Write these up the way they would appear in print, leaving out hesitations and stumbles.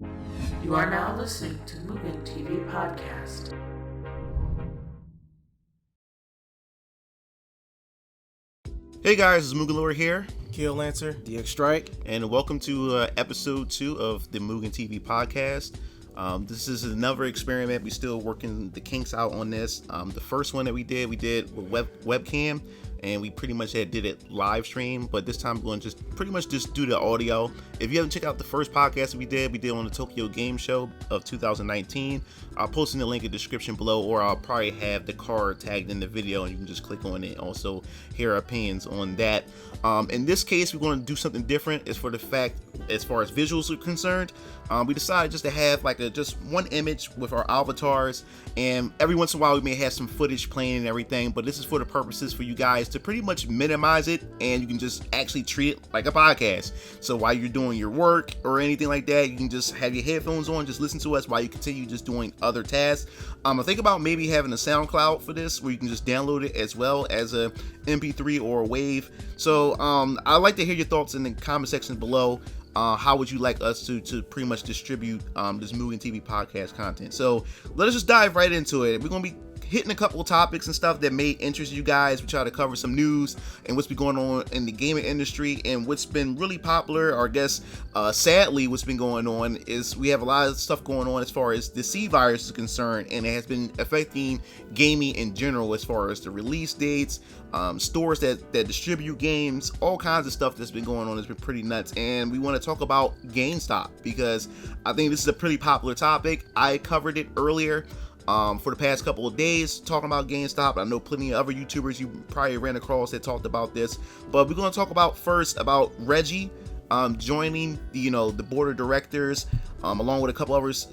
You are now listening to Mugen TV Podcast. Hey guys, it's MugenLord here. Kill Lancer. DxStrike. And welcome to episode 2 of the Mugen TV Podcast. This is another experiment. We're still working the kinks out on this. The first one that we did with webcam, and we pretty much did it live stream, but this time we're going to just do the audio. If you haven't checked out the first podcast we did on the Tokyo Game Show of 2019, I'll post in the link in the description below, or I'll probably have the card tagged in the video and you can just click on it and also hear our opinions on that. In this case, we're going to do something different as far as visuals are concerned. We decided just to have just one image with our avatars, and every once in a while we may have some footage playing and everything, but this is for the purposes for you guys to pretty much minimize it, and you can just actually treat it like a podcast. So while you're doing your work or anything like that, you can just have your headphones on, just listen to us while you continue just doing other tasks. I think about maybe having a SoundCloud for this, where you can just download it as well as a MP3 or a WAV. So I'd like to hear your thoughts in the comment section below. How would you like us to pretty much distribute this Mugen TV podcast content? So let us just dive right into it. We're going to be hitting a couple of topics and stuff that may interest you guys. We try to cover some news and what's been going on in the gaming industry, and what's been really popular, or I guess sadly what's been going on is we have a lot of stuff going on as far as the C virus is concerned, and it has been affecting gaming in general as far as the release dates, stores that distribute games, all kinds of stuff that's been going on. It's been pretty nuts, and we want to talk about GameStop because I think this is a pretty popular topic. I covered it earlier for the past couple of days, talking about GameStop. I know plenty of other YouTubers you probably ran across that talked about this, but we're going to talk about Reggie joining the board of directors, along with a couple others,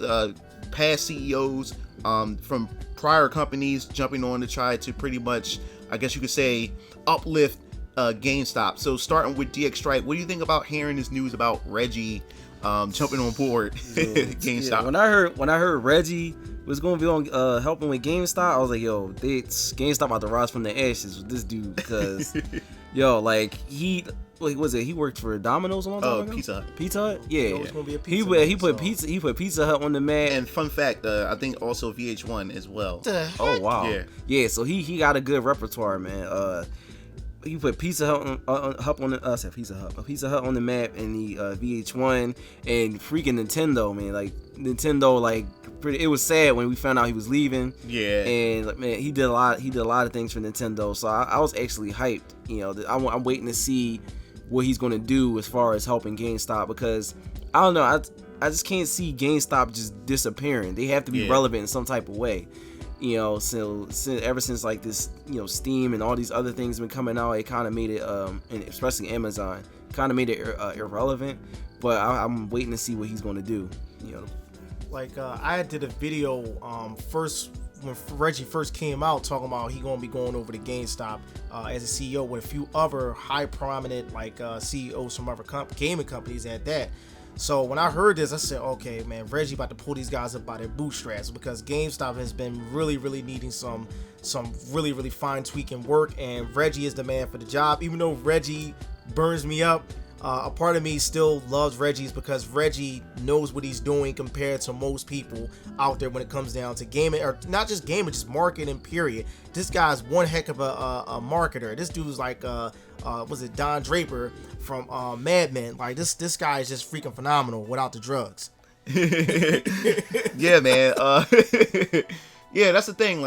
past CEOs from prior companies jumping on to try to pretty much, I guess you could say, uplift GameStop. So starting with DxStrike, what do you think about hearing this news about Reggie jumping on board GameStop? Yeah, when I heard Reggie was going to be on helping with GameStop, I was like, yo, GameStop about to rise from the ashes with this dude, because he worked for Domino's a long time ago? Pizza Hut? Yeah. It's gonna be a pizza he put Pizza Hut on the map. And fun fact, I think also VH1 as well. Oh wow. Yeah, so he got a good repertoire, man. He put Pizza Hut on the map, and the VH1, and freaking Nintendo, man. Like Nintendo, it was sad when we found out he was leaving. Yeah. And man, he did a lot of things for Nintendo. So I was actually hyped. I'm waiting to see what he's gonna do as far as helping GameStop, because I don't know. I just can't see GameStop just disappearing. They have to be relevant in some type of way. So ever since this, Steam and all these other things been coming out, it kind of made it, and especially Amazon, kind of made it irrelevant. But I'm waiting to see what he's going to do. I did a video when Reggie first came out, talking about he gonna be going over to GameStop as a CEO with a few other high prominent CEOs from other gaming companies at that. So when I heard this, I said, okay, man, Reggie about to pull these guys up by their bootstraps, because GameStop has been really, really needing some really, really fine tweaking work, and Reggie is the man for the job. Even though Reggie burns me up, a part of me still loves Reggie's, because Reggie knows what he's doing compared to most people out there when it comes down to gaming, or not just gaming, just marketing, period. This guy's one heck of a marketer. This dude's was it Don Draper from Mad Men? This guy is just freaking phenomenal without the drugs. Yeah, man. Yeah, that's the thing.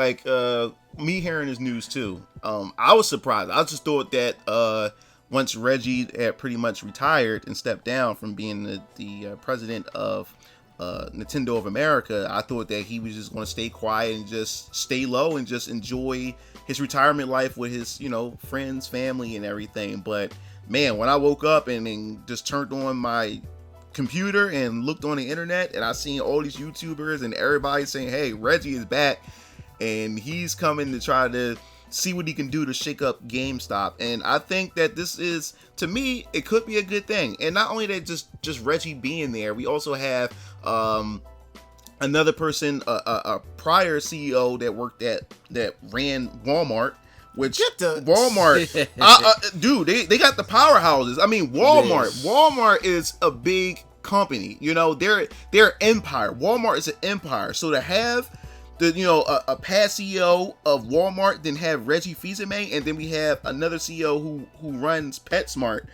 Me hearing this news too, I was surprised. I just thought that once Reggie had pretty much retired and stepped down from being the president of Nintendo of America, I thought that he was just going to stay quiet and just stay low and just enjoy his retirement life with his, friends, family, and everything. But man, when I woke up and just turned on my computer and looked on the internet, and I seen all these YouTubers and everybody saying, hey, Reggie is back and he's coming to try to see what he can do to shake up GameStop. And I think that this is, to me, it could be a good thing. And not only that, just Reggie being there, we also have another person, a prior CEO that ran Walmart, which Walmart, dude, they got the powerhouses. I mean, Walmart is a big company. You know, they're empire. Walmart is an empire. So to have a past CEO of Walmart, then have Reggie Fils-Aimé, and then we have another CEO who runs PetSmart.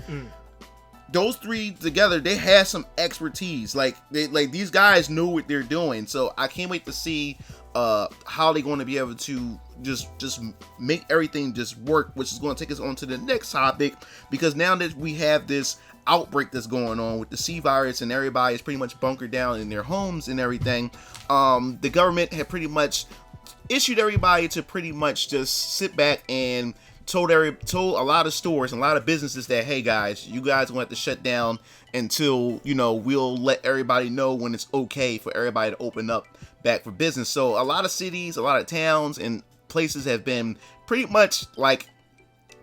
Those three together, they have some expertise. Like these guys know what they're doing. So I can't wait to see how they're going to be able to just make everything just work, which is going to take us on to the next topic, because now that we have this outbreak that's going on with the C virus and everybody is pretty much bunkered down in their homes and everything, the government had pretty much issued everybody to pretty much just sit back and told a lot of stores and a lot of businesses that, hey guys, you guys are going to have to shut down until, we'll let everybody know when it's okay for everybody to open up back for business. So a lot of cities, a lot of towns and places have been pretty much like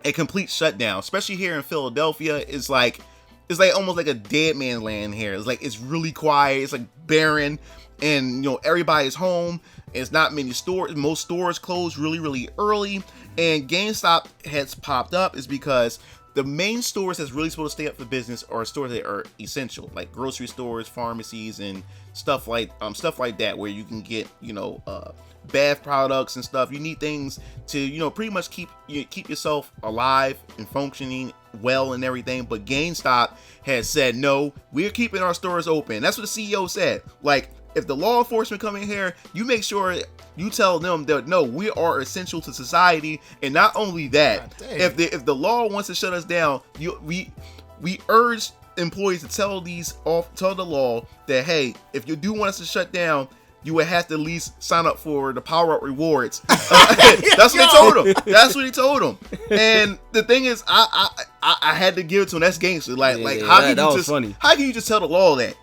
a complete shutdown, especially here in Philadelphia. It's like almost like a dead man's land here. It's really quiet. It's like barren, and everybody's home. It's not many stores. Most stores close really, really early. And GameStop has popped up is because the main stores that's really supposed to stay up for business are stores that are essential, like grocery stores, pharmacies, and stuff like that, where you can get bath products and stuff. You need things to pretty much keep yourself alive and functioning well and everything. But GameStop has said, no, we're keeping our stores open. That's what the CEO said. Like, if the law enforcement come in here, you make sure you tell them that, no, we are essential to society. And not only that, if the law wants to shut us down, we urge employees to tell the law that, hey, if you do want us to shut down, you would have to at least sign up for the Power Up rewards. That's what he told him. And the thing is, I had to give it to him. That's gangster. How can you just tell the law that?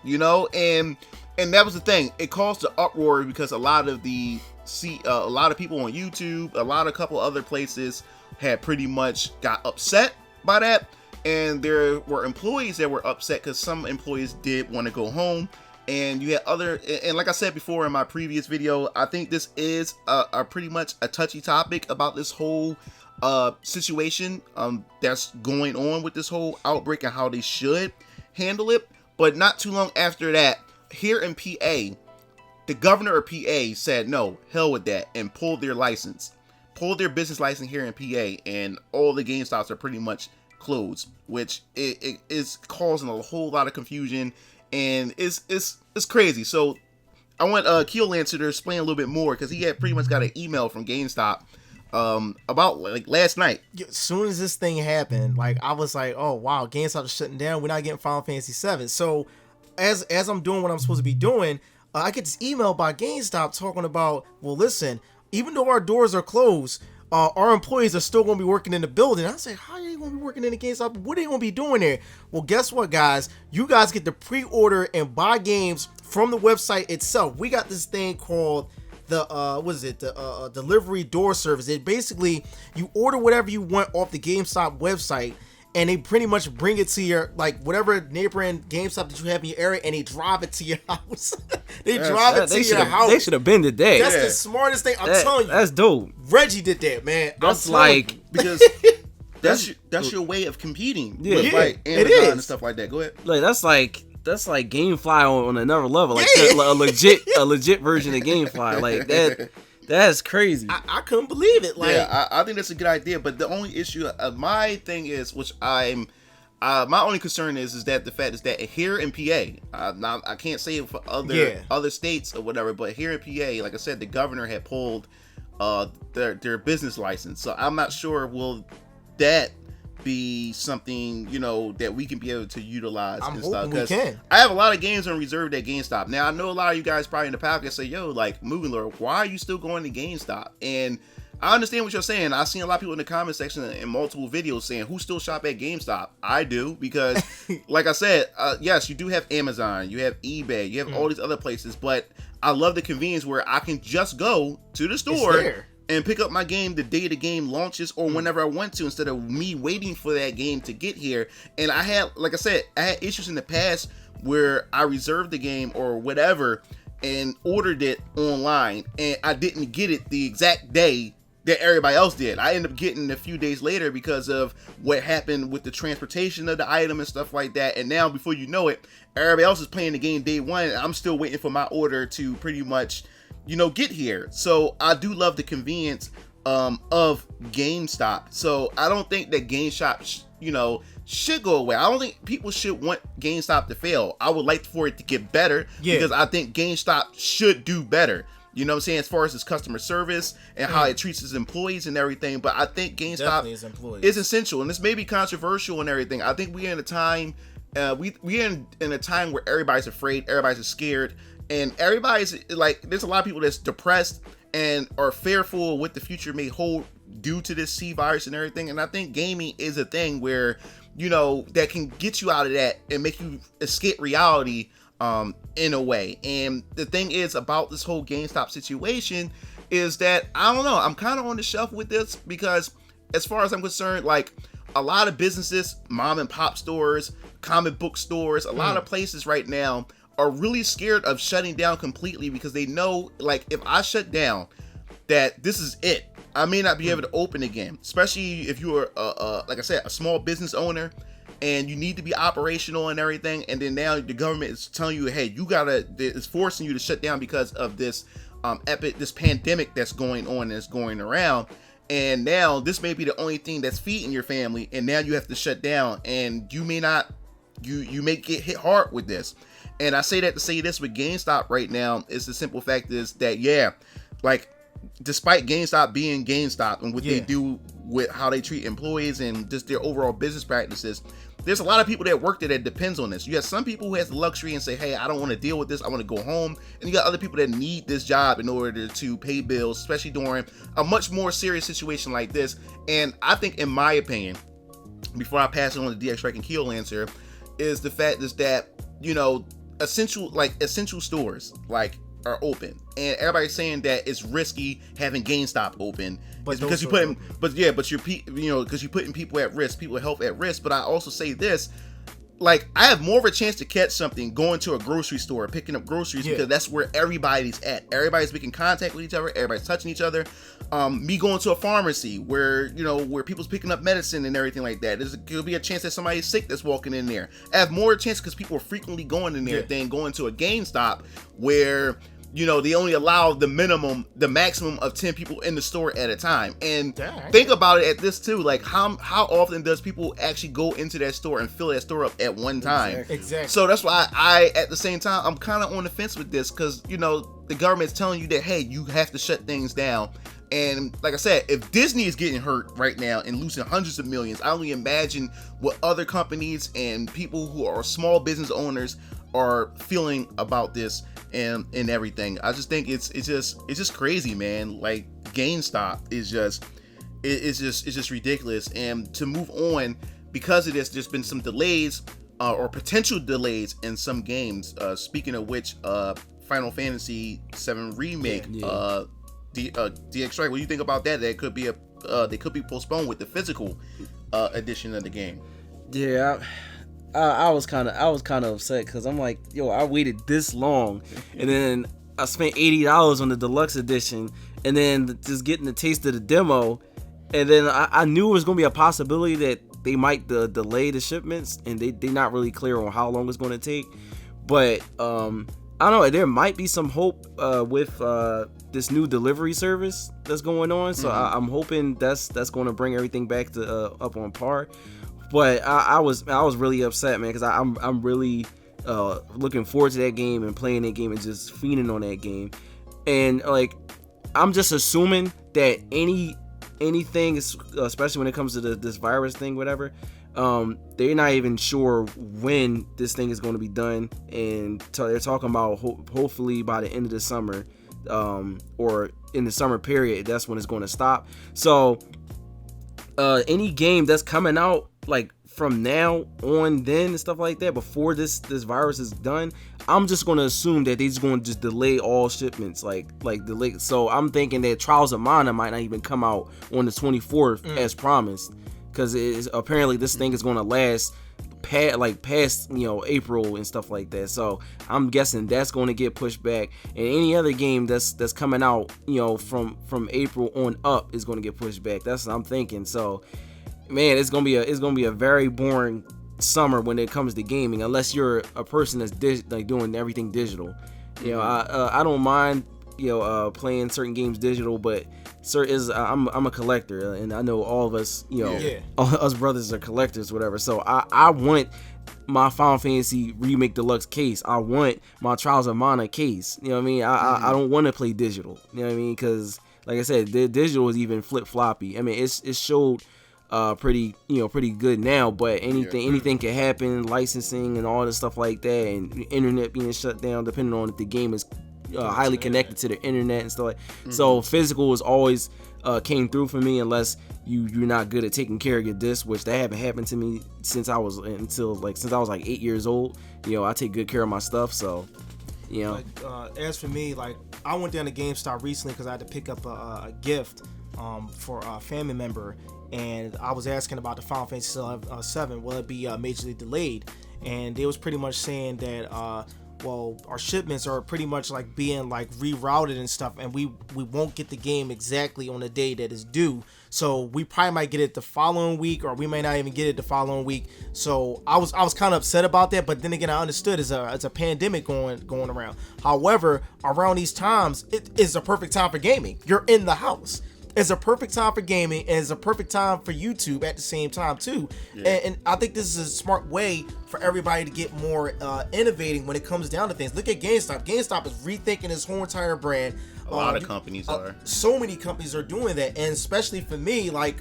And that was the thing. It caused an uproar because a lot of people on YouTube, a couple other places had pretty much got upset by that. And there were employees that were upset because some employees did want to go home. And you had and like I said before in my previous video, I think this is a pretty much a touchy topic about this whole situation that's going on with this whole outbreak and how they should handle it. But not too long after that, here in PA, the governor of PA said, no, hell with that, and pulled their business license here in PA, and all the GameStops are pretty much closed, which it is causing a whole lot of confusion, and it's crazy. So I want Keelan to explain a little bit more, because he had pretty much got an email from GameStop about like last night. As soon as this thing happened, like I was like, oh wow, GameStop is shutting down. We're not getting Final Fantasy 7. So as I'm doing what I'm supposed to be doing, I get this email by GameStop talking about, well, listen, even though our doors are closed, our employees are still going to be working in the building. I say, how are you going to be working in the GameStop? What are you going to be doing there? Well, guess what, guys? You guys get to pre-order and buy games from the website itself. We got this thing called the delivery door service. It basically, you order whatever you want off the GameStop website, and they pretty much bring it to your, like, whatever neighboring GameStop that you have in your area, and they drive it to your house. They drive it to your house. They should have been today. That's the smartest thing. I'm telling you. That's dope. Reggie did that, man. That's like, because that's your way of competing with like Amazon and stuff like that. Go ahead. Like that's like GameFly on another level. Like a legit version of GameFly. Like that. That's crazy. I couldn't believe it. Like, yeah, I think that's a good idea. But the only issue, my thing is, which my only concern is that the fact is that here in PA, now I can't say it for other states or whatever, but here in PA, like I said, the governor had pulled their business license. So I'm not sure will that be something that we can be able to utilize and stuff, because I have a lot of games on reserve at GameStop. Now I know a lot of you guys probably in the podcast say, yo, like, MugenLord, why are you still going to GameStop? And I understand what you're saying. I've seen a lot of people in the comment section in multiple videos saying, who still shop at GameStop? I do, because like I said, yes, you do have Amazon, you have eBay, you have all these other places, but I love the convenience where I can just go to the store and pick up my game the day the game launches or whenever I want to, instead of me waiting for that game to get here. And I had, like I said, I had issues in the past where I reserved the game or whatever and ordered it online, and I didn't get it the exact day that everybody else did. I ended up getting a few days later because of what happened with the transportation of the item and stuff like that. And now, before you know it, everybody else is playing the game day one, and I'm still waiting for my order to pretty much, get here. So I do love the convenience of GameStop. So I don't think that GameStop, should go away. I don't think people should want GameStop to fail. I would like for it to get better because I think GameStop should do better. You know what I'm saying? As far as its customer service and how it treats its employees and everything. But I think GameStop is essential. And this may be controversial and everything. I think we're in a time, we're in a time where everybody's afraid, everybody's scared, and everybody's like, there's a lot of people that's depressed and are fearful of what the future may hold due to this C virus and everything. And I think gaming is a thing where, that can get you out of that and make you escape reality in a way. And the thing is about this whole GameStop situation is that, I don't know, I'm kind of on the shelf with this because as far as I'm concerned, like a lot of businesses, mom and pop stores, comic book stores, a lot of places right now are really scared of shutting down completely because they know, like, if I shut down, that this is it. I may not be able to open again, especially if you're, like I said, a small business owner and you need to be operational and everything. And then now the government is telling you, hey, it's forcing you to shut down because of this this pandemic that's going on, that's going around. And now this may be the only thing that's feeding your family. And now you have to shut down, and you may not, you may get hit hard with this. And I say that to say this with GameStop right now is the simple fact is that, like, despite GameStop being GameStop and what they do with how they treat employees and just their overall business practices, there's a lot of people that work there that depends on this. You have some people who has the luxury and say, hey, I don't want to deal with this, I want to go home. And you got other people that need this job in order to pay bills, especially during a much more serious situation like this. And I think, in my opinion, before I pass it on to DxStrike and Keel answer, is the fact is that, essential stores like are open, and everybody's saying that it's risky having GameStop open, but because you're putting, because you're putting people at risk, people's health at risk. But I also say this, like, I have more of a chance to catch something going to a grocery store, picking up groceries, because that's where everybody's at. Everybody's making contact with each other. Everybody's touching each other. Me going to a pharmacy where people's picking up medicine and everything like that. There'll be a chance that somebody's sick that's walking in there. I have more chance because people are frequently going in there than going to a GameStop where they only allow the maximum of 10 people in the store at a time. And think about it at this too, like how often does people actually go into that store and fill that store up at one time? Exactly. So that's why I, at the same time, I'm kind of on the fence with this, because the government's telling you that, hey, you have to shut things down. And like I said, if Disney is getting hurt right now and losing hundreds of millions, I only imagine what other companies and people who are small business owners are feeling about this and everything. I just think it's just crazy, man. Like, GameStop is just ridiculous. And to move on, because of this, there's been some delays or potential delays in some games. Speaking of which, Final Fantasy VII Remake, DxStrike, what do you think about that? That could be they could be postponed with the physical edition of the game. Yeah, I was kind of upset because I'm like, yo, I waited this long, and then I spent $80 on the deluxe edition, and then just getting the taste of the demo, and then I knew it was gonna be a possibility that they might delay the shipments, and they're not really clear on how long it's gonna take. But I don't know, there might be some hope with this new delivery service that's going on. So I'm hoping that's going to bring everything back to up on par. But I was really upset, man, because I'm really looking forward to that game and playing that game and just fiending on that game. And like, I'm just assuming that anything, especially when it comes to this virus thing, whatever, they're not even sure when this thing is going to be done, and they're talking about hopefully by the end of the summer, or in the summer period, that's when it's going to stop. So any game that's coming out like from now on then and stuff like that, before this virus is done, I'm just going to assume that they're just going to just delay all shipments, like delay. So I'm thinking that Trials of Mana might not even come out on the 24th as promised, because apparently this thing is going to last past April and stuff like that. So I'm guessing that's going to get pushed back, and any other game that's coming out from April on up is going to get pushed back. That's what I'm thinking. So man, it's gonna be a very boring summer when it comes to gaming, unless you're a person that's doing everything digital. I don't mind playing certain games digital, but I'm a collector, and I know all of us us brothers are collectors, whatever. So I want my Final Fantasy Remake Deluxe case. I want my Trials of Mana case. You know what I mean? I don't want to play digital. You know what I mean? Because like I said, the digital is even flip floppy. I mean, it showed pretty good now, but anything can happen, licensing and all this stuff like that, and internet being shut down depending on if the game is highly connected to the internet and stuff like So physical has always came through for me, unless you're not good at taking care of your disc, which that haven't happened to me since I was like 8 years old. I take good care of my stuff, so as for me, like, I went down to GameStop recently because I had to pick up a gift for a family member, and I was asking about the Final Fantasy 7, will it be majorly delayed? And they was pretty much saying that our shipments are pretty much like being like rerouted and stuff, and we won't get the game exactly on the day that is due. So we probably might get it the following week, or we may not even get it the following week. So I was kind of upset about that, but then again, I understood it's a pandemic going around. However, around these times, it is a perfect time for gaming. You're in the house. It's a perfect time for gaming, and it's a perfect time for YouTube at the same time too. And I think this is a smart way for everybody to get more innovating when it comes down to things. Look at GameStop. GameStop is rethinking its whole entire brand. A lot of companies are. So many companies are doing that, and especially for me, like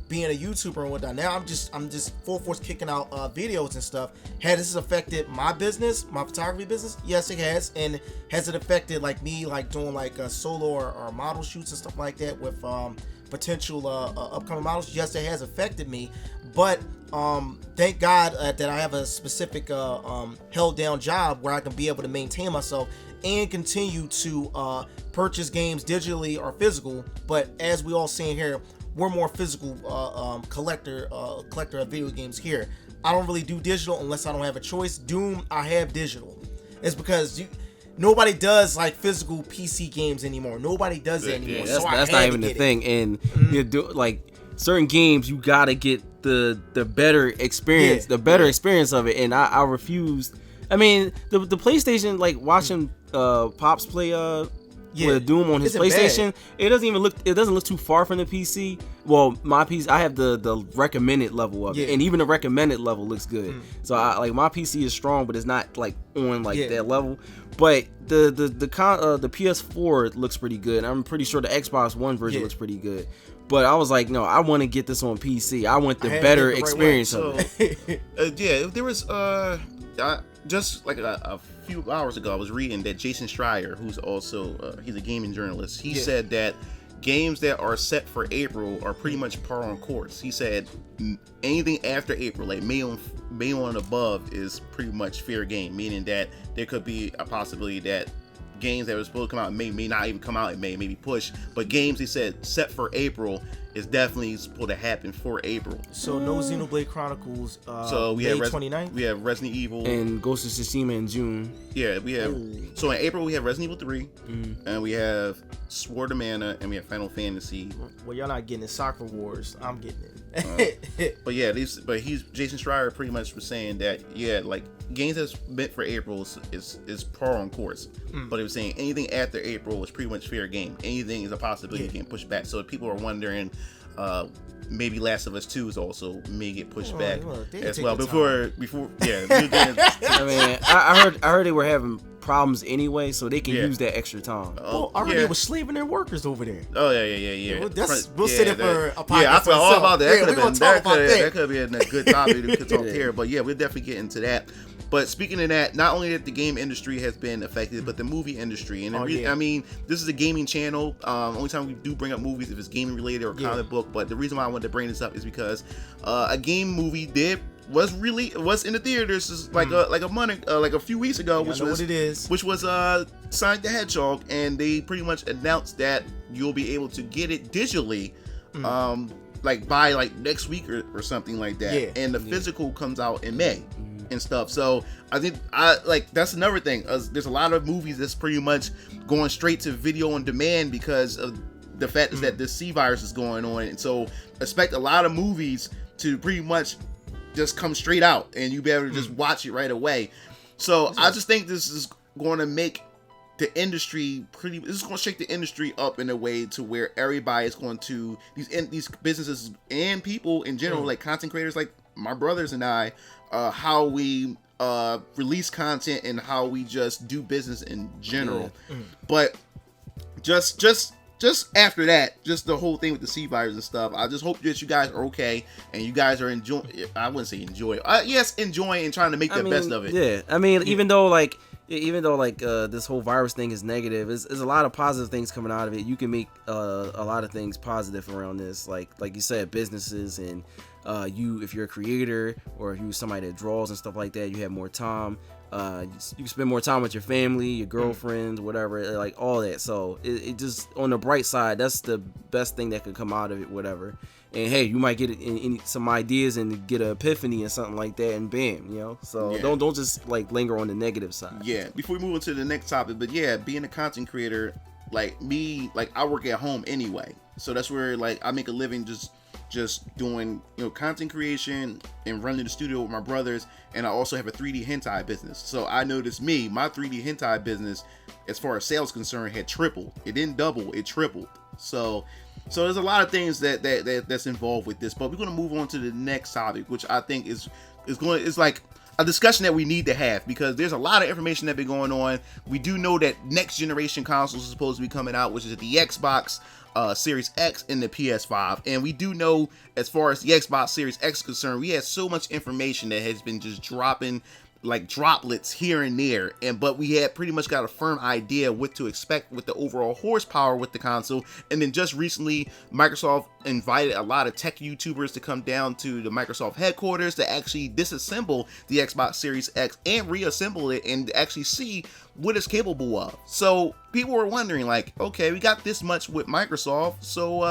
being a YouTuber and whatnot. Now I'm just full force kicking out videos and stuff. Has this affected my business, my photography business? Yes, it has. And has it affected like me, like doing like solo or model shoots and stuff like that with potential upcoming models? Yes, it has affected me. But thank God that I have a specific held down job where I can be able to maintain myself and continue to purchase games digitally or physical. But as we all saying here, we're more physical collector of video games here. I don't really do digital unless I don't have a choice. Doom, I have digital. It's because nobody does like physical PC games anymore. Nobody does that anymore. Yeah, that's not even the thing. And you do like certain games, you gotta get the better experience, experience of it. And I refused. I mean, the PlayStation, like watching Pops play with Doom on his PlayStation, it doesn't look too far from the PC. Well, my PC, I have the recommended level of it, and even the recommended level looks good. So I like my PC is strong, but it's not like on like that level. But the PS4 looks pretty good. I'm pretty sure the Xbox One version looks pretty good. But I was like, no, I want to get this on PC. I want the better experience of it. There was just like a few hours ago, I was reading that Jason Schreier, who's also he's a gaming journalist, he said that games that are set for April are pretty much par on course. He said anything after April, like May on and above, is pretty much fair game, meaning that there could be a possibility that games that were supposed to come out in May may not even come out in May, maybe push. But games, he said, set for April is definitely supposed to happen for April. So no Xenoblade Chronicles. So we have May 29th. We have Resident Evil and Ghost of Tsushima in June. Yeah, we have. So in April we have Resident Evil 3, and we have Sword of Mana, and we have Final Fantasy. Well, y'all not getting it. Soccer Wars. I'm getting it. But Jason Schreier pretty much was saying that like games that's meant for April is par on course. But he was saying anything after April is pretty much fair game. Anything is a possibility of getting pushed back. So if people are wondering, maybe Last of Us 2 is also may get pushed back as well. Before I mean, I heard they were having problems anyway, so they can use that extra time. Well, I heard they were slaving their workers over there. Oh yeah. We'll sit there for a podcast. Yeah, I forgot all about that. That could be a good topic we could talk here. But yeah, we'll definitely get into that. But speaking of that, not only that the game industry has been affected, but the movie industry. And I mean, this is a gaming channel. Only time we do bring up movies if it's gaming related or comic book. But the reason why I wanted to bring this up is because a game movie was in the theaters just like a few weeks ago, which was Sonic the Hedgehog, and they pretty much announced that you'll be able to get it digitally. like by like next week or something like that. Yeah. And the physical comes out in May and stuff. So I think that's another thing. There's a lot of movies that's pretty much going straight to video on demand because of the fact is that this C virus is going on, and so expect a lot of movies to pretty much just come straight out, and you be able to just watch it right away. So I just think this is going to make the industry this is going to shake the industry up in a way to where everybody is going to these businesses and people in general, like content creators, like my brothers and I, how we release content and how we just do business in general. But just after that, just the whole thing with the C virus and stuff, I just hope that you guys are okay and you guys are enjoying. I wouldn't say enjoy. Yes, enjoying and trying to make the best of it. Yeah, I mean, even though this whole virus thing is negative, there's a lot of positive things coming out of it. You can make a lot of things positive around this, like you said, businesses and if you're a creator or if you're somebody that draws and stuff like that, you have more time. You can spend more time with your family, your girlfriends, whatever, like all that. So it just, on the bright side, that's the best thing that could come out of it, whatever. And hey, you might get some ideas and get an epiphany or something like that, and bam, So don't just like linger on the negative side. Yeah. Before we move on to the next topic, but yeah, being a content creator, like me, like I work at home anyway, so that's where like I make a living just doing content creation and running the studio with my brothers, and I also have a 3D hentai business. So I noticed my 3D hentai business, as far as sales concerned, had tripled. It didn't double, it tripled. So there's a lot of things that's involved with this, but we're going to move on to the next topic, which I think is like a discussion that we need to have, because there's a lot of information that's been going on. We do know that next generation consoles is supposed to be coming out, which is the Xbox Series X and the PS5. And we do know, as far as the Xbox Series X is concerned, we had so much information that has been just dropping like droplets here and there, but we had pretty much got a firm idea what to expect with the overall horsepower with the console. And then just recently, Microsoft invited a lot of tech YouTubers to come down to the Microsoft headquarters to actually disassemble the Xbox Series X and reassemble it and actually see what it's capable of. So people were wondering, like, okay, we got this much with Microsoft, so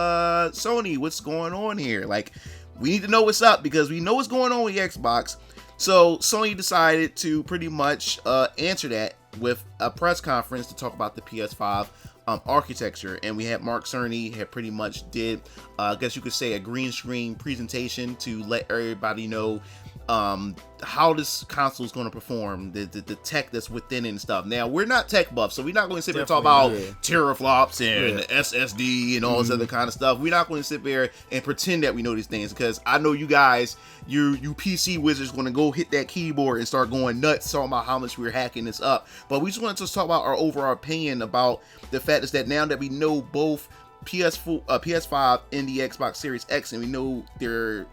Sony, what's going on here? Like, we need to know what's up, because we know what's going on with Xbox. So Sony decided to pretty much answer that with a press conference to talk about the PS5 architecture. And we had Mark Cerny had pretty much did, I guess you could say, a green screen presentation to let everybody know how this console is going to perform, the tech that's within it and stuff. Now, we're not tech buffs, so we're not going to sit there and talk about teraflops and SSD and all this other kind of stuff. We're not going to sit there and pretend that we know these things, because I know you guys, you PC wizards, going to go hit that keyboard and start going nuts talking about how much we're hacking this up. But we just wanted to talk about our overall opinion about the fact is that now that we know both PS5 and the Xbox Series X, and we know their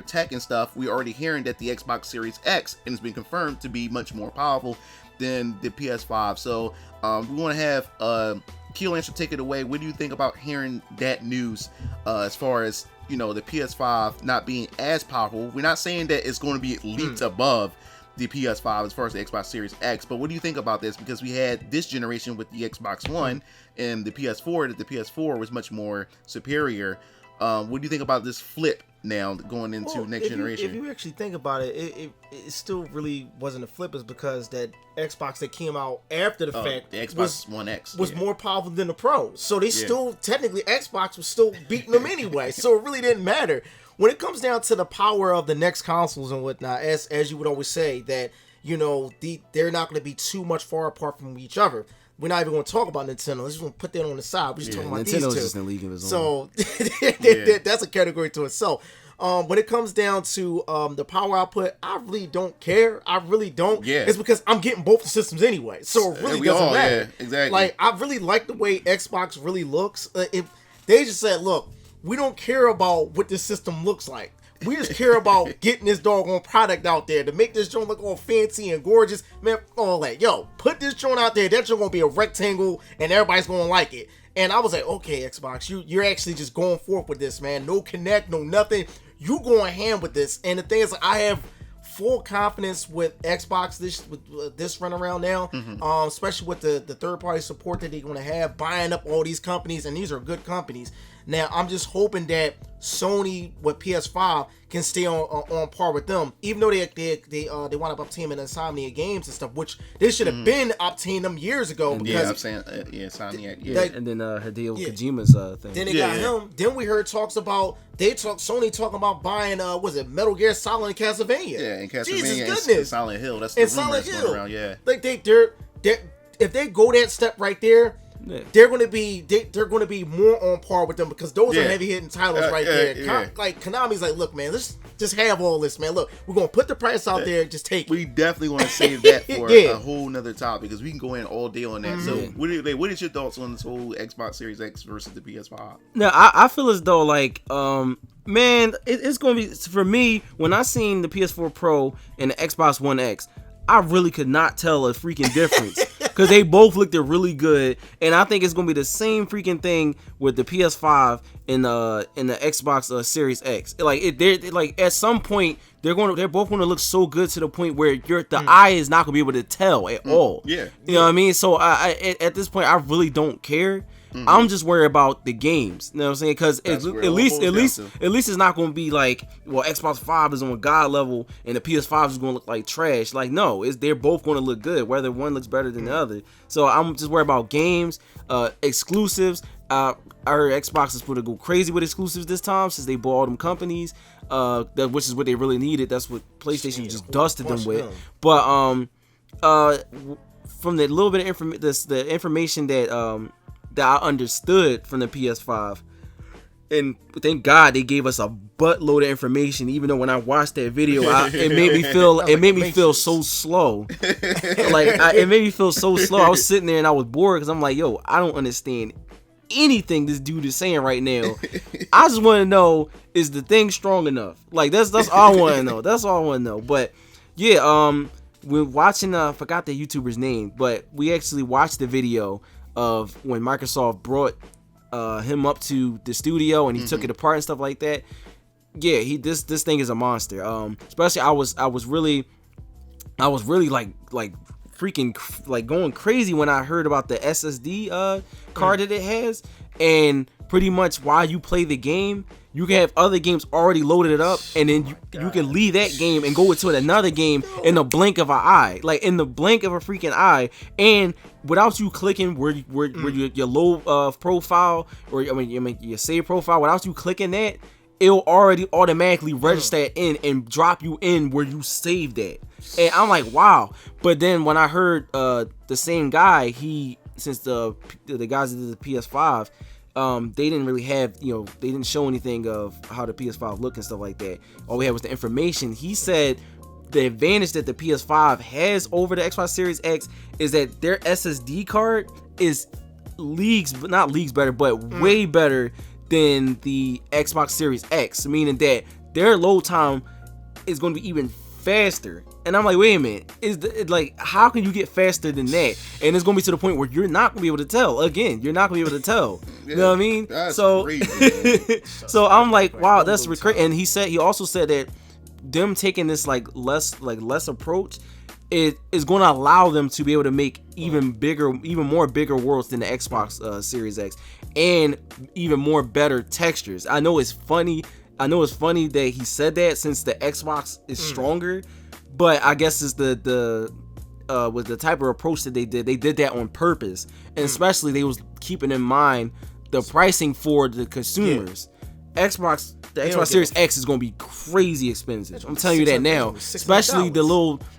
tech and stuff, we're already hearing that the Xbox Series X, and it's been confirmed to be much more powerful than the PS5. So we want to have Keel Answer take it away. What do you think about hearing that news as far as the PS5 not being as powerful? We're not saying that it's going to be leaps above the PS5 as far as the Xbox Series X, but what do you think about this? Because we had this generation with the Xbox One and the PS4, that the PS4 was much more superior. What do you think about this flip now going into next generation? If you actually think about it, it still really wasn't a flip, is because that Xbox that came out after the fact, the Xbox One X was more powerful than the Pro. So they still, technically, Xbox was still beating them anyway. So it really didn't matter. When it comes down to the power of the next consoles and whatnot, as you would always say, that they're not going to be too much far apart from each other. We're not even going to talk about Nintendo. Let's just going to put that on the side. We're just talking about Nintendo's these two. Just in a league of its own. So that's a category to itself. When it comes down to the power output, I really don't care. I really don't. Yeah. It's because I'm getting both the systems anyway, so it really doesn't matter. Yeah, exactly. Like, I really like the way Xbox really looks. If they just said, look, we don't care about what this system looks like. We just care about getting this doggone product out there to make this joint look all fancy and gorgeous. Man, all that. Yo, put this joint out there. That joint gonna be a rectangle and everybody's gonna like it. And I was like, okay, Xbox, you're actually just going forth with this, man. No connect, no nothing. You going ham with this. And the thing is, I have full confidence with Xbox this run around now, especially with the third party support that they're going to have, buying up all these companies, and these are good companies. Now I'm just hoping that Sony with PS5 can stay on par with them, even though they wound up obtaining Insomniac games and stuff, which they should have been obtaining them years ago. And because I'm saying Insomniac. Yeah, and then Hideo Kojima's thing. Then they got him. Then we heard talks about Sony talking about buying was it Metal Gear Solid and Castlevania? Yeah, and Castlevania Jesus and Silent Hill. That's the rumor that's going around. Yeah, like they're if they go that step right there. Yeah. They're gonna be more on par with them because those are heavy hitting titles right there. Like Konami's like, look, man, let's just have all this, man. Look, we're gonna put the price out there, just take it. We definitely want to save that for a whole nother topic because we can go in all day on that. So, what is your thoughts on this whole Xbox Series X versus the PS5? Now, I feel as though like man, it's gonna be for me when I seen the PS4 Pro and the Xbox One X. I really could not tell a freaking difference because they both looked really good, and I think it's gonna be the same freaking thing with the PS5 and the Xbox Series X. Like at some point they're both gonna look so good to the point where the eye is not gonna be able to tell at all. Yeah, you know what I mean. So I at this point I really don't care. I'm just worried about the games. You know what I'm saying? Because at least it's not going to be like, well, Xbox 5 is on God level and the PS5 is going to look like trash. Like, no, they're both going to look good, whether one looks better than the other. So I'm just worried about games, exclusives. I heard Xbox is going to go crazy with exclusives this time since they bought all them companies, which is what they really needed. That's what PlayStation just dusted them with. But from the little bit of the information that I understood from the PS5, and thank God they gave us a buttload of information. Even though when I watched that video, it made me feel so slow. It made me feel so slow. I was sitting there and I was bored because I'm like, yo, I don't understand anything this dude is saying right now. I just want to know, is the thing strong enough? Like that's all I want to know. That's all I want to know. But yeah, we're watching. I forgot the YouTuber's name, but we actually watched the video of when Microsoft brought him up to the studio and he took it apart and stuff like that. Yeah, this thing is a monster. Especially I was really like freaking like going crazy when I heard about the SSD card that it has, and pretty much while you play the game, you can have other games already loaded up, and then you can leave that game and go into another game in the blink of an eye, like in the blink of a freaking eye, and without you clicking where your low profile or your save profile, without you clicking that, it'll already automatically register it in and drop you in where you saved that. And I'm like, wow. But then when I heard the same guy, since the guys that did the PS5. They didn't really have, they didn't show anything of how the PS5 looked and stuff like that. All we had was the information. He said the advantage that the PS5 has over the Xbox Series X is that their SSD card is not leagues better, but way better than the Xbox Series X, meaning that their load time is going to be even faster. And I'm like, wait a minute, how can you get faster than that? And it's gonna be to the point where you're not gonna be able to tell. Again, you're not gonna be able to tell. You know what I mean? That's so crazy, so I'm like, wow, that's crazy. And he also said that them taking this less approach, it is going to allow them to be able to make even more bigger worlds than the Xbox Series X, and even more better textures. I know it's funny that he said that since the Xbox is stronger. But I guess it's with the type of approach that they did that on purpose, and especially they was keeping in mind the pricing for the consumers. The Xbox Series X is going to be crazy expensive. I'm telling you that now, especially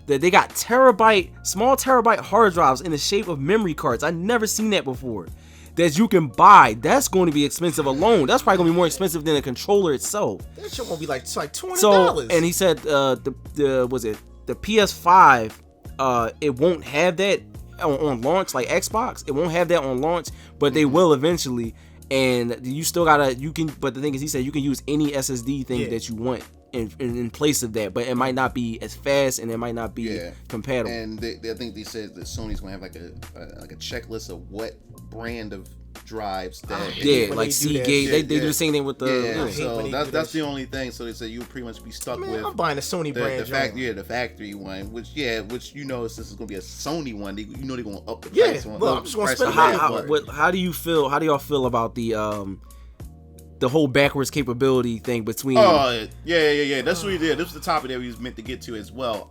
they got small terabyte hard drives in the shape of memory cards. I've never seen that before. That you can buy. That's going to be expensive alone. That's probably going to be more expensive than a controller itself. That shit won't be like $200. So, and he said the PS5 it won't have that on launch like Xbox. It won't have that on launch, but they will eventually. And you still but the thing is, he said you can use any SSD thing that you want in place of that, but it might not be as fast and it might not be compatible. And I think they said that Sony's gonna have like a checklist of what brand of drives that like Seagate. They do the same thing with the so that's the only thing. So they said you'll pretty much be stuck with. I'm buying a Sony brand. The factory one, which since it's gonna be a Sony one, they're gonna up the price. Well, I'm just gonna spend how do y'all feel about the the whole backwards capability thing between. Oh yeah. That's what we did. This was the topic that we was meant to get to as well.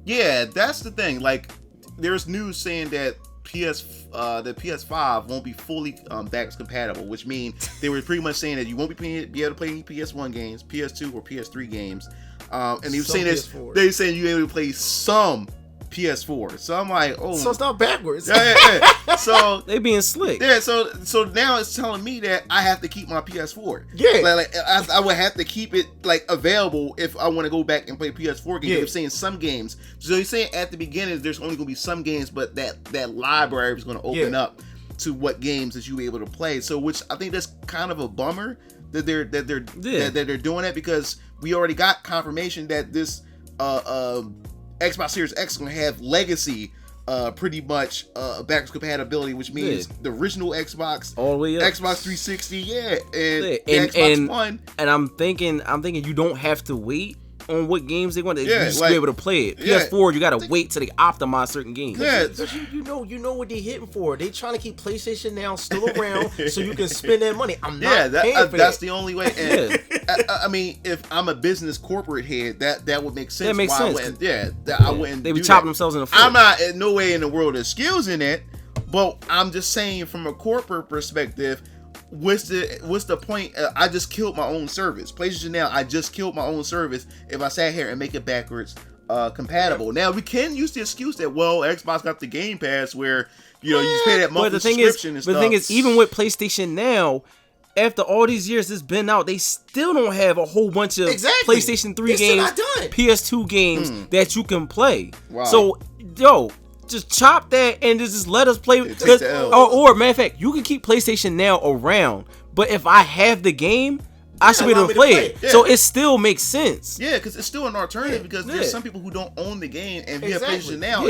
Yeah, that's the thing. Like, there's news saying that the PS5 won't be fully backwards compatible, which means they were pretty much saying that you won't be able to play any PS1 games, PS2 or PS3 games. And they were saying this. They saying you able to play some PS4. So I'm like, oh, so it's not backwards. Yeah. So they being slick. Yeah. So now it's telling me that I have to keep my PS4. Yeah. Like I would have to keep it like available if I want to go back and play PS4 games. Yeah. They're saying some games. So he's saying at the beginning there's only going to be some games, but that library is going to open up to what games that you be able to play. So which I think that's kind of a bummer that they're doing that, because we already got confirmation that this Xbox Series X is going to have legacy pretty much backwards compatibility, which means the original Xbox, all the way up, Xbox 360, and Xbox One. And I'm thinking you don't have to wait on what games they want. You just like, be able to play it. PS4, you gotta wait till they optimize certain games. Yeah, you know what they're hitting for. They trying to keep PlayStation Now still around so you can spend that money. I'm not paying for that's that. the only way. And I mean, if I'm a business corporate head, that would make sense. That makes sense. I wouldn't. They be chopping themselves in the foot. I'm not in no way in the world excusing it, but I'm just saying from a corporate perspective. What's the point? I just killed my own service. PlayStation Now, I just killed my own service if I sat here and make it backwards compatible. Now we can use the excuse that Xbox got the Game Pass where you just pay that monthly subscription and stuff. But the thing is, even with PlayStation Now, after all these years it's been out, they still don't have a whole bunch of PlayStation 3 games, PS2 games that you can play. Wow. So, just chop that and just let us play. Or matter of fact, you can keep PlayStation Now around, but if I have the game, I should be able to play it. Yeah. So it still makes sense. Yeah, because it's still an alternative, because there's some people who don't own the game, and via PlayStation Now,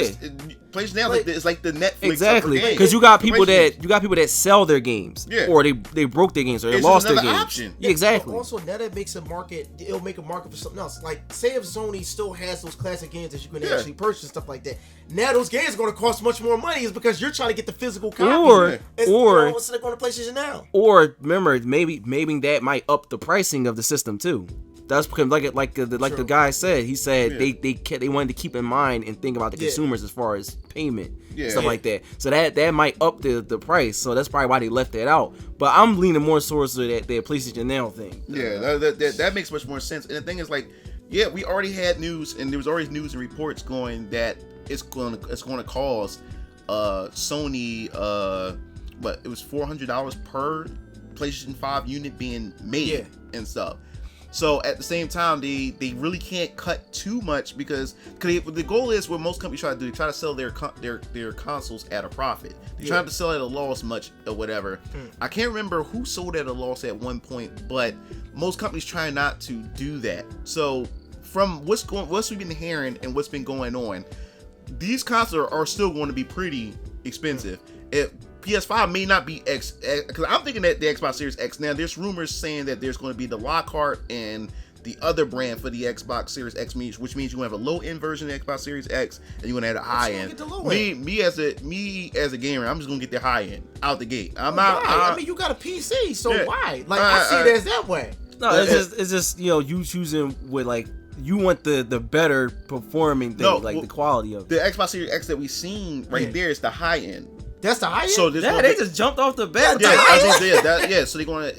PlayStation Now it's like the Netflix. Exactly, because you got people that sell their games, or they broke their games, or they lost their games. Option. Yeah, exactly. Also, now that makes a market. It'll make a market for something else. Like, say if Sony still has those classic games that you can actually purchase and stuff like that. Now those games are going to cost much more money, is because you're trying to get the physical copy. Or instead of going to PlayStation Now. Or remember, maybe that might up the pricing of the system too. That's because like the guy said, he said they wanted to keep in mind and think about the consumers as far as payment, stuff like that. So that might up the price. So that's probably why they left that out. But I'm leaning more towards that PlayStation Now thing. Yeah, that makes much more sense. And the thing is, like, we already had news, and there was already news and reports going that it's going to cost Sony it was $400 per PlayStation 5 unit being made and stuff. So at the same time, they really can't cut too much, because the goal is what most companies try to do. They try to sell their consoles at a profit. They try to sell at a loss much or whatever. I can't remember who sold at a loss at one point, but most companies try not to do that. So from what's we've been hearing and what's been going on, these consoles are still going to be pretty expensive. PS5 may not be because I'm thinking that the Xbox Series X. Now, there's rumors saying that there's going to be the Lockhart and the other brand for the Xbox Series X, which means you're going to have a low-end version of the Xbox Series X, and you're going to have a high-end. Me as a gamer, I'm just going to get the high-end out the gate. I'm not. I mean, you got a PC, so why? Like, I see it as that way. No, it's just you choosing with, like, you want the better performing thing, the quality of it. The Xbox Series X that we've seen right there is the high-end. That's the high end. So they just jumped off the bat. So they're gonna.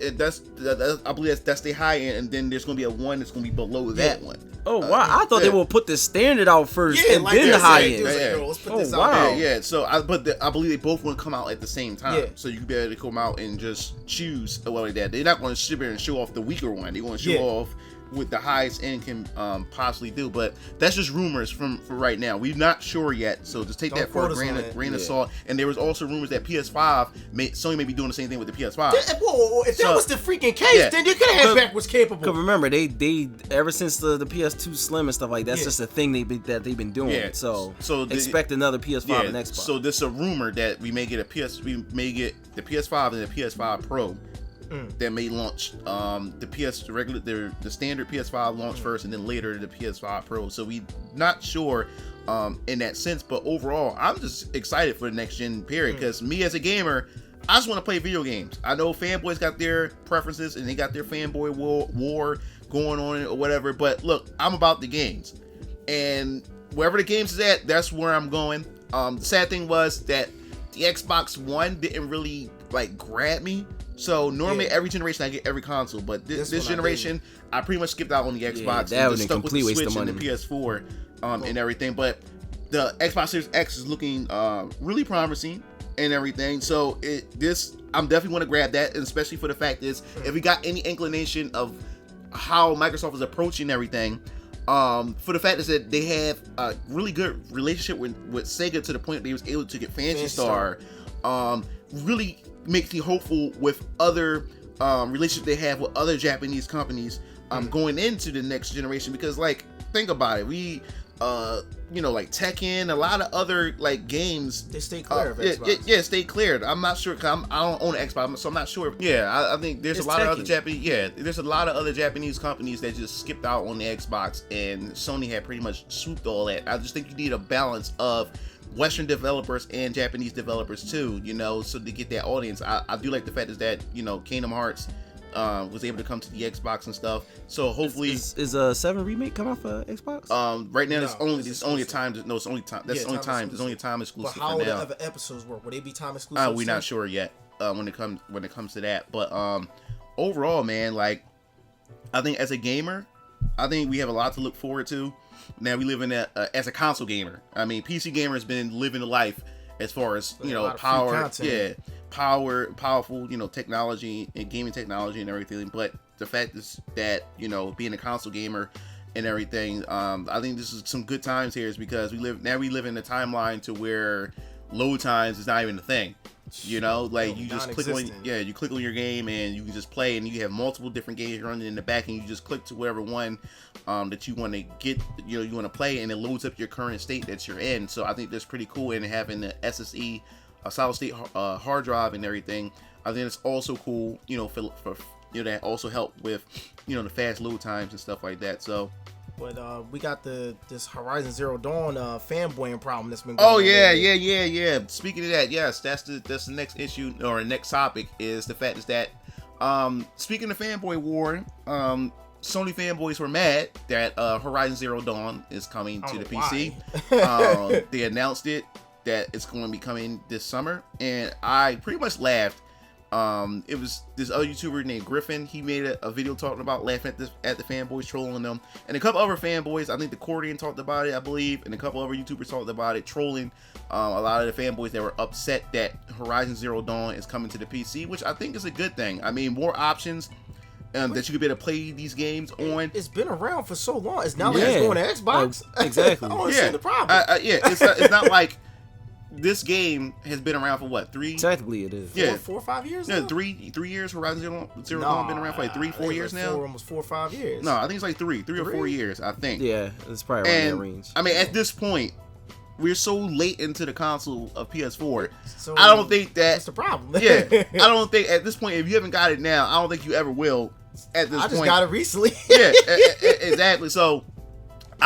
I believe that's the high end, and then there's gonna be a one that's gonna be below that one. Oh wow! I thought they would put the standard out first, and then the high end. Let's put this out. So I believe they both want to come out at the same time. So you can be able to come out and just choose like that. They're not going to sit there and show off the weaker one. They're going to show off what the highest end can possibly do, but that's just rumors for right now. We're not sure yet, so just take that for a grain of salt. And there was also rumors that Sony may be doing the same thing with the PS5. If that was the freaking case, then you could have had backwards capable. Because remember, they ever since the PS2 Slim and stuff like that's just a thing they've been doing. Yeah. So expect another PS5 and Xbox. So there's a rumor that we may get the PS5 and the PS5 Pro. That may launch the standard PS5 launch first, and then later the PS5 Pro. So we not sure in that sense, but overall I'm just excited for the next gen period, because me as a gamer, I just want to play video games. I know fanboys got their preferences and they got their fanboy war going on or whatever, but look, I'm about the games. And wherever the games is at, that's where I'm going. The sad thing was that the Xbox One didn't really like grab me. So normally every generation I get every console, but this generation I pretty much skipped out on the Xbox. Yeah, that and just stuck with the waste Switch of money. and the PS4 and everything. But the Xbox Series X is looking really promising and everything. So I'm definitely want to grab that, and especially for the fact is if we got any inclination of how Microsoft is approaching everything. For the fact is that they have a really good relationship with Sega to the point they was able to get Phantasy Star. Really makes me hopeful with other relationships they have with other Japanese companies going into the next generation, because like think about it, we like Tekken, a lot of other like games, they stay clear of Xbox. Yeah, stay cleared. I'm not sure, cause I don't own an Xbox, so I'm not sure. I think there's a lot of other Japanese. Yeah, there's a lot of other Japanese companies that just skipped out on the Xbox, and Sony had pretty much swooped all that. I just think you need a balance of Western developers and Japanese developers too, so to get that audience. I do like the fact is that Kingdom Hearts was able to come to the Xbox and stuff. So hopefully, is a 7 remake come out for Xbox? Right now it's only a time exclusive. But how will the other episodes work? Will they be time exclusive? We're not sure yet when it comes to that. But overall, man, like I think as a gamer, I think we have a lot to look forward to. Now we live in as a console gamer. I mean, PC gamer has been living the life as far as powerful, technology and gaming technology and everything. But the fact is that being a console gamer and everything, I think this is some good times here, is because we live in a timeline to where load times is not even a thing. You just click on your game and you can just play, and you have multiple different games running in the back, and you just click to whatever one that you want to get, you want to play, and it loads up your current state that you're in. So I think that's pretty cool, and having the SSE, a solid state hard drive and everything, I think it's also cool, for that also help with the fast load times and stuff like that. So. But we got this Horizon Zero Dawn fanboying problem that's been going on. Yeah. Speaking of that, yes, that's the next issue, or next topic, is the fact is that speaking of fanboy war, Sony fanboys were mad that Horizon Zero Dawn is coming to the PC. They announced that it's going to be coming this summer, and I pretty much laughed. It was this other YouTuber named Griffin. He made a video talking about laughing at the fanboys, trolling them, and a couple other fanboys. I think the Cordian talked about it, I believe, and a couple other YouTubers talked about it, trolling a lot of the fanboys that were upset that Horizon Zero Dawn is coming to the PC, which I think is a good thing. I mean, more options that you could be able to play these games on. It's been around for so long. It's now that it's going to Xbox. Exactly. I don't understand the problem. It's not like. This game has been around for what, 3? Technically, it is. Yeah, 4 or 5 years. Yeah, 3 years. Horizon Zero Dawn been around for like 4 years now. Almost 4 or 5 years. No, I think it's like 3 or 4 years. I think. Yeah, it's probably around that range. I mean, at this point, we're so late into the console of PS4. So I don't think that's the problem. I don't think at this point, if you haven't got it now, I don't think you ever will. At this point, I just got it recently. Exactly. So.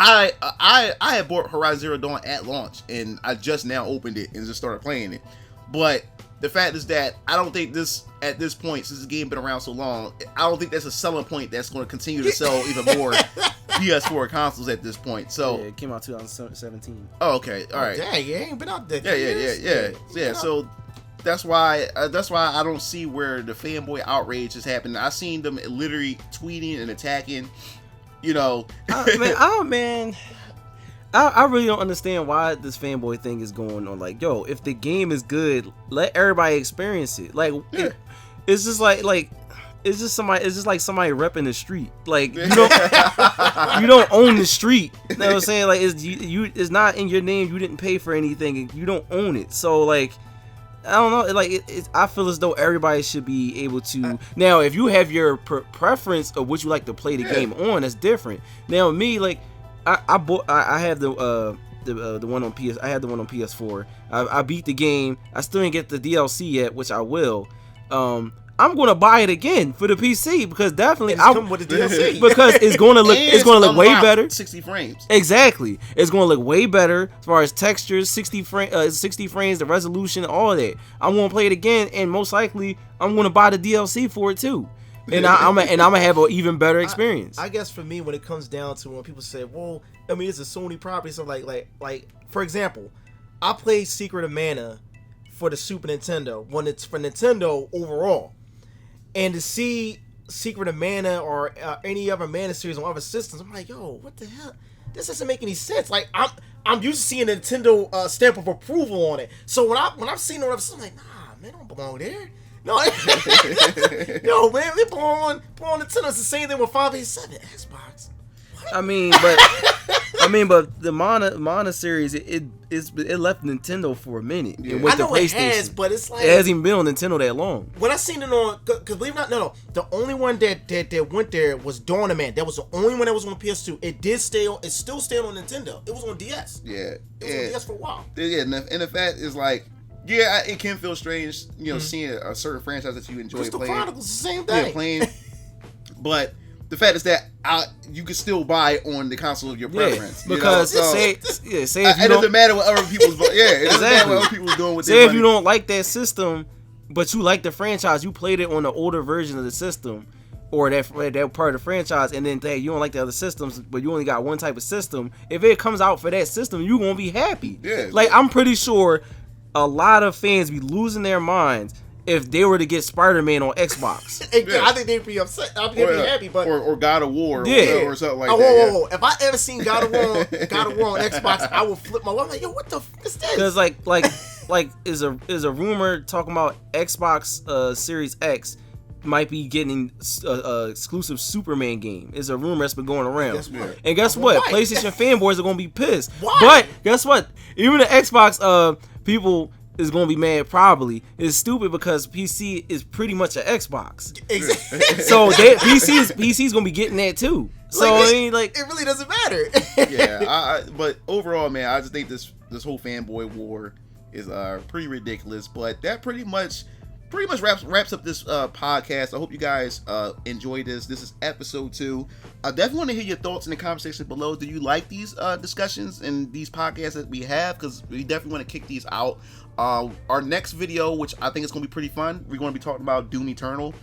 I had bought Horizon Zero Dawn at launch, and I just now opened it and just started playing it. But the fact is that I don't think at this point, since the game been around so long, I don't think that's a selling point that's going to continue to sell even more PS4 consoles at this point. So it came out 2017. Oh, okay, all right. Dang, it ain't been out there. Yeah. So that's why I don't see where the fanboy outrage is happening. I seen them literally tweeting and attacking. I really don't understand why this fanboy thing is going on. Like, yo, if the game is good, let everybody experience it. Like, it's just like it's just like somebody repping the street. Like, you don't own the street. You know what I'm saying? Like, it's not in your name. You didn't pay for anything, and you don't own it. So, like, I don't know. Like, I feel as though everybody should be able to. Now, if you have your preference of what you like to play the game on, that's different. Now, me, like, I have the one on PS. I had the one on PS4. I beat the game. I still didn't get the DLC yet, which I will. I'm gonna buy it again for the PC because definitely It's coming with the DLC. because it's gonna look way better. 60 frames. Exactly, it's gonna look way better as far as textures, 60 frames, the resolution, all of that. I'm gonna play it again, and most likely I'm gonna buy the DLC for it too. And I'm gonna have an even better experience. I guess for me, when it comes down to when people say, "Well, I mean, it's a Sony property," so like for example, I played Secret of Mana for the Super Nintendo when it's for Nintendo overall, and to see Secret of Mana or any other Mana series on other systems, I'm like, yo, what the hell? This doesn't make any sense. Like I'm used to seeing a Nintendo stamp of approval on it. So when I've seen all of this, I'm like, nah, man, I don't belong there. No, yo, man, they belong on Nintendo. It's the same thing with 587 Xbox. What? I mean, but the Mana series it left Nintendo for a minute. Yeah. And with I know the it PlayStation, has, but it's like it hasn't even been on Nintendo that long. when I seen it on, because believe it or not, no, the only one that went there was Dawn of Man. That was the only one that was on PS2. It did stay on. It still stayed on Nintendo. It was on DS. Yeah. It was on DS for a while. Yeah, and the fact is like, yeah, it can feel strange, seeing a certain franchise that you enjoy Crystal playing. Chronicles is the same thing. Yeah, playing. But the fact is that you can still buy it on the console of your preference. Because say if you it doesn't matter what other people's it doesn't matter what other people's doing with say their if money. you don't like that system, but you like the franchise, you played it on the older version of the system, or that part of the franchise, and then you don't like the other systems, but you only got one type of system. If it comes out for that system, you gonna be happy. Yeah. Like I'm pretty sure a lot of fans be losing their minds if they were to get Spider-Man on Xbox. Yeah. I think they'd be upset. I'd be happy, but or God of War, or something like that. Whoa. If I ever seen God of War on Xbox, I would flip my. I'm like, yo, what the f is this? Because like is a rumor talking about Xbox Series X might be getting a exclusive Superman game. It's a rumor that's been going around. Guess what? And guess what? Why? PlayStation fanboys are gonna be pissed. Why? But guess what? Even the Xbox people is gonna be mad. Probably it's stupid because PC is pretty much an Xbox. Exactly. So PC's gonna be getting that too. So I mean, like it really doesn't matter. Yeah, but overall, man, I just think this whole fanboy war is pretty ridiculous. But that pretty much wraps up this podcast. I hope you guys enjoyed this. This is episode 2. I definitely want to hear your thoughts in the comment section below. Do you like these discussions and these podcasts that we have? Because we definitely want to kick these out. Our next video, which I think is going to be pretty fun, we're going to be talking about Doom Eternal,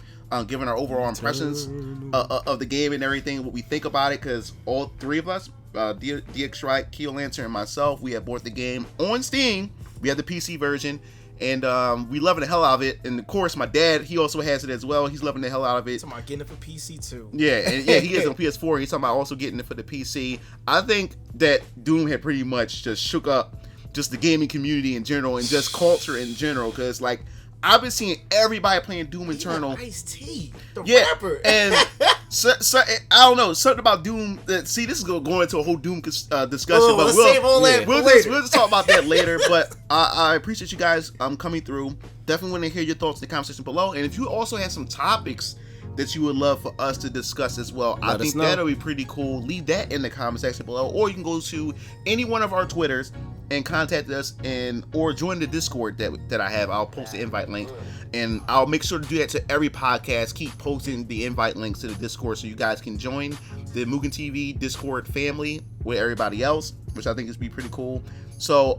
giving our overall impressions of the game and everything, what we think about it, because all three of us, DxStrike, Keel Lancer, and myself, we have bought the game on Steam. We have the PC version, and we loving the hell out of it. And of course, my dad, he also has it as well. He's loving the hell out of it. He's talking about getting it for PC too. Yeah, and yeah, he is on PS4. He's talking about also getting it for the PC. I think that Doom had pretty much just shook up just the gaming community in general and just culture in general, because like I've been seeing everybody playing Doom Eternal. Ice-T, the rapper, rapper. And so I don't know, something about Doom. See, this is gonna go into a whole Doom discussion, but we'll just talk about that later. But I appreciate you guys coming through. Definitely want to hear your thoughts in the comment section below, and if you also have some topics that you would love for us to discuss as well, I think that'll be pretty cool. Leave that in the comment section below, or you can go to any one of our Twitters and contact us, or join the Discord that I have. I'll post the invite link, and I'll make sure to do that to every podcast. Keep posting the invite links to the Discord so you guys can join the Mugen TV Discord family with everybody else, which I think is be pretty cool. So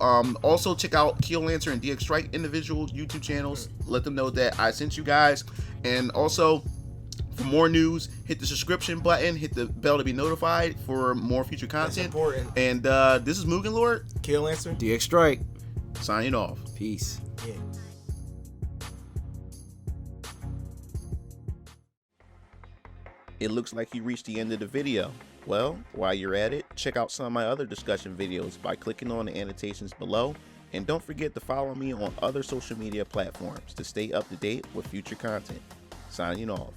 also check out Keel Lancer and DxStrike individual YouTube channels. Let them know that I sent you guys, and also for more news, hit the subscription button, hit the bell to be notified for more future content. That's important. And this is MugenLord, Keel Lancer, DxStrike, signing off. Peace. Yeah. It looks like you reached the end of the video. Well, while you're at it, check out some of my other discussion videos by clicking on the annotations below. And don't forget to follow me on other social media platforms to stay up to date with future content. Signing off.